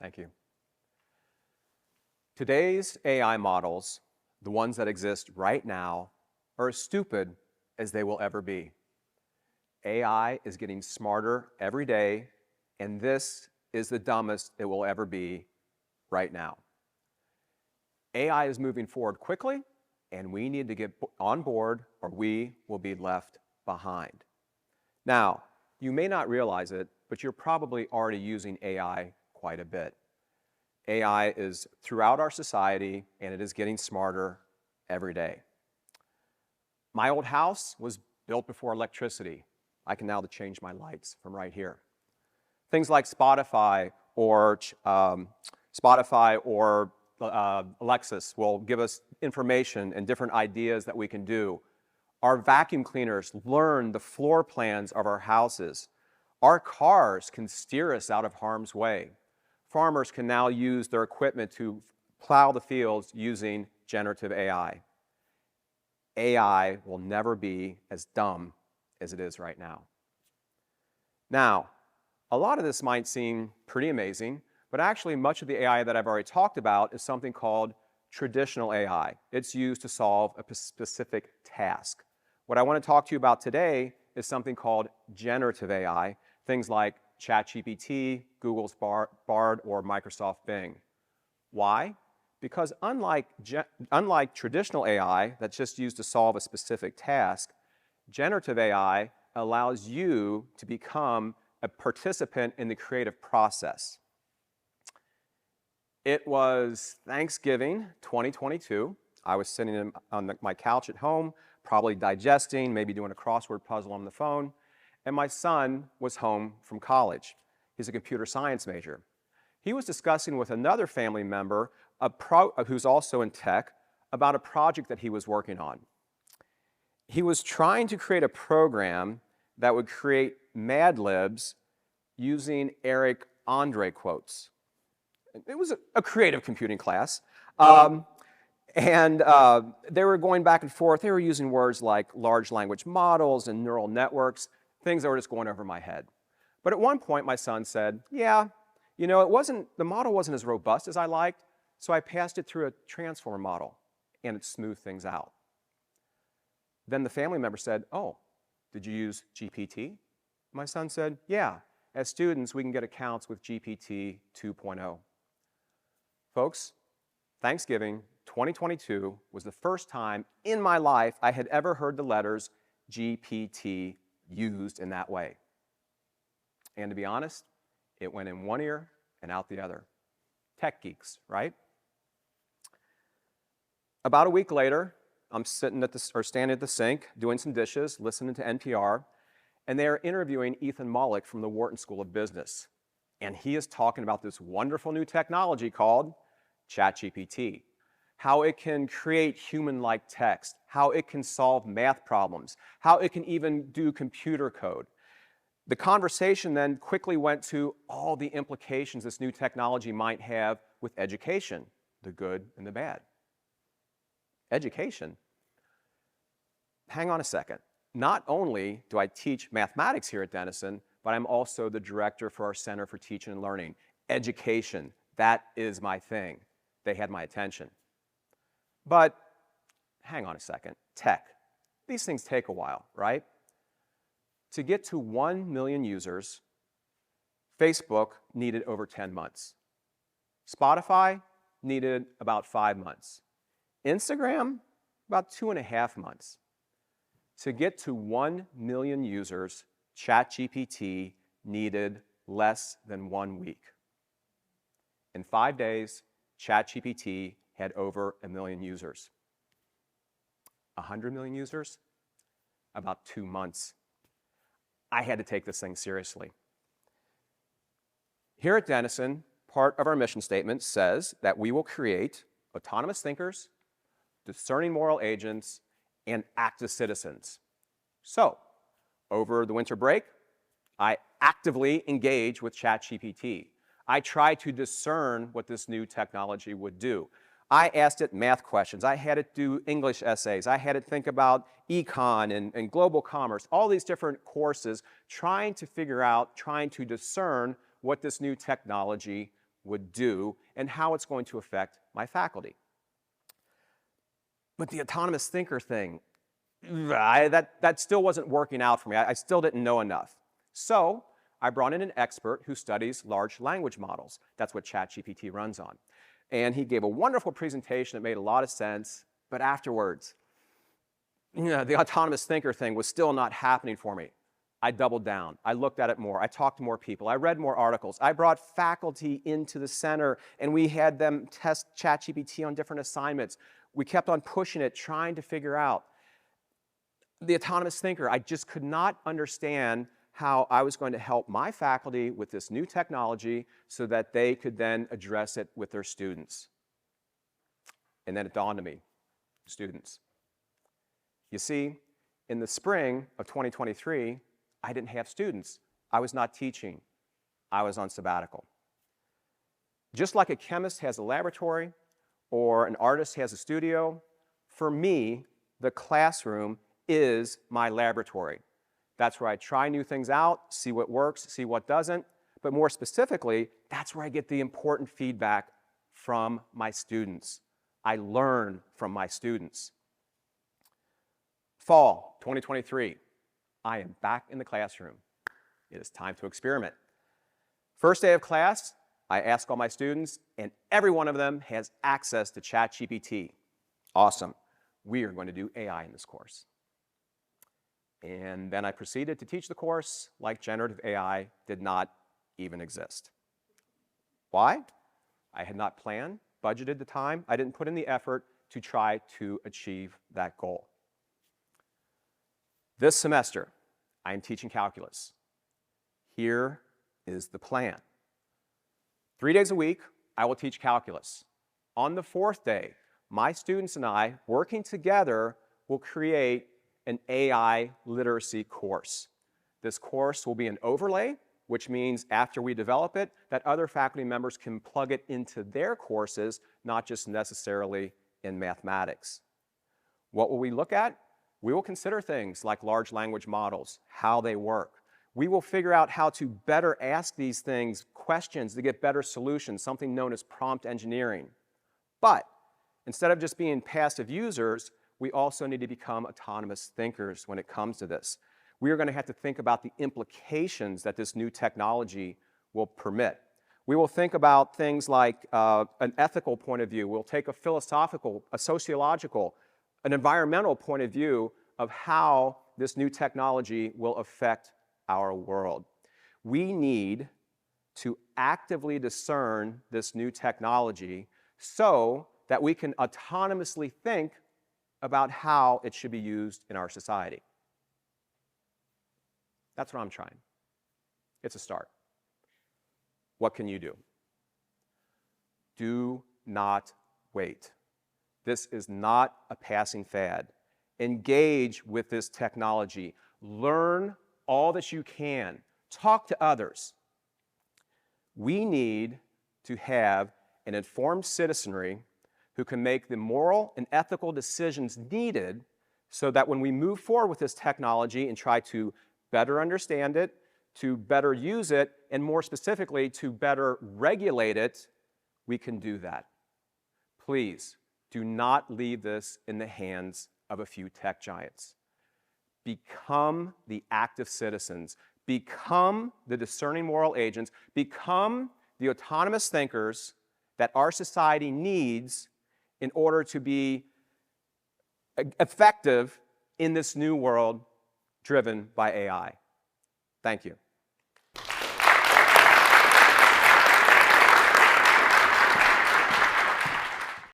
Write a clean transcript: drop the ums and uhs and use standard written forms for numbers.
Thank you. Today's AI models, the ones that exist right now, are as stupid as they will ever be. AI is getting smarter every day, and this is the dumbest it will ever be right now. AI is moving forward quickly, and we need to get on board or we will be left behind. Now, you may not realize it, but you're probably already using AI quite a bit. AI is throughout our society, and it is getting smarter every day. My old house was built before electricity. I can now change my lights from right here. Things like Spotify or Alexis will give us information and different ideas that we can do. Our vacuum cleaners learn the floor plans of our houses. Our cars can steer us out of harm's way. Farmers can now use their equipment to plow the fields using generative AI. AI will never be as dumb as it is right now. Now, a lot of this might seem pretty amazing, but actually much of the AI that I've already talked about is something called traditional AI. It's used to solve a specific task. What I want to talk to you about today is something called generative AI, things like ChatGPT, Google's Bard, or Microsoft Bing. Why? Because unlike traditional AI that's just used to solve a specific task, generative AI allows you to become a participant in the creative process. It was Thanksgiving 2022. I was sitting on my couch at home, probably digesting, maybe doing a crossword puzzle on the phone, and my son was home from college. He's a computer science major. He was discussing with another family member who's also in tech about a project that he was working on. He was trying to create a program that would create Mad Libs using Eric Andre quotes. It was a creative computing class. They were going back and forth. They were using words like large language models and neural networks, things that were just going over my head. But at one point, my son said, yeah, you know, the model wasn't as robust as I liked, so I passed it through a transformer model, and it smoothed things out. Then the family member said, oh, did you use GPT? My son said, yeah. As students, we can get accounts with GPT 2.0. Folks, Thanksgiving 2022 was the first time in my life I had ever heard the letters GPT used in that way. And to be honest, it went in one ear and out the other. Tech geeks, right? About a week later, I'm standing at the sink, doing some dishes, listening to NPR, and they are interviewing Ethan Mollick from the Wharton School of Business. And he is talking about this wonderful new technology called ChatGPT, how it can create human-like text, how it can solve math problems, how it can even do computer code. The conversation then quickly went to all the implications this new technology might have with education, the good and the bad. Education? Hang on a second. Not only do I teach mathematics here at Denison, but I'm also the director for our Center for Teaching and Learning. Education, that is my thing. They had my attention. But hang on a second. Tech. These things take a while, right? To get to 1 million users, Facebook needed over 10 months. Spotify needed about 5 months. Instagram, about 2.5 months. To get to 1 million users, ChatGPT needed less than 1 week. In 5 days, ChatGPT had over 1 million users. 100 million users? About 2 months. I had to take this thing seriously. Here at Denison, part of our mission statement says that we will create autonomous thinkers, discerning moral agents, and active citizens. So, over the winter break, I actively engage with ChatGPT. I try to discern what this new technology would do. I asked it math questions. I had it do English essays. I had it think about econ and global commerce, all these different courses, trying to figure out, trying to discern what this new technology would do and how it's going to affect my faculty. But the autonomous thinker thing, that still wasn't working out for me. I still didn't know enough. So I brought in an expert who studies large language models. That's what ChatGPT runs on. And he gave a wonderful presentation that made a lot of sense, but afterwards, the autonomous thinker thing was still not happening for me. I doubled down. I looked at it more. I talked to more people. I read more articles. I brought faculty into the center, and we had them test ChatGPT on different assignments. We kept on pushing it, trying to figure out. The autonomous thinker, I just could not understand how I was going to help my faculty with this new technology so that they could then address it with their students. And then it dawned on me, students. You see, in the spring of 2023, I didn't have students. I was not teaching. I was on sabbatical. Just like a chemist has a laboratory or an artist has a studio, for me, the classroom is my laboratory. That's where I try new things out, see what works, see what doesn't, but more specifically, that's where I get the important feedback from my students. I learn from my students. Fall 2023, I am back in the classroom. It is time to experiment. First day of class, I ask all my students, and every one of them has access to ChatGPT. Awesome. We are going to do AI in this course. And then I proceeded to teach the course like generative AI did not even exist. Why? I had not planned, budgeted the time. I didn't put in the effort to try to achieve that goal. This semester, I am teaching calculus. Here is the plan. 3 days a week, I will teach calculus. On the 4th day, my students and I, working together, will create an AI literacy course. This course will be an overlay, which means after we develop it, that other faculty members can plug it into their courses, not just necessarily in mathematics. What will we look at? We will consider things like large language models, how they work. We will figure out how to better ask these things questions to get better solutions, something known as prompt engineering. But instead of just being passive users, we also need to become autonomous thinkers when it comes to this. We are going to have to think about the implications that this new technology will permit. We will think about things like an ethical point of view. We'll take a philosophical, a sociological, an environmental point of view of how this new technology will affect our world. We need to actively discern this new technology so that we can autonomously think about how it should be used in our society. That's what I'm trying. It's a start. What can you do? Do not wait. This is not a passing fad. Engage with this technology. Learn all that you can. Talk to others. We need to have an informed citizenry who can make the moral and ethical decisions needed so that when we move forward with this technology and try to better understand it, to better use it, and more specifically, to better regulate it, we can do that. Please, do not leave this in the hands of a few tech giants. Become the active citizens. Become the discerning moral agents. Become the autonomous thinkers that our society needs in order to be effective in this new world driven by AI. Thank you.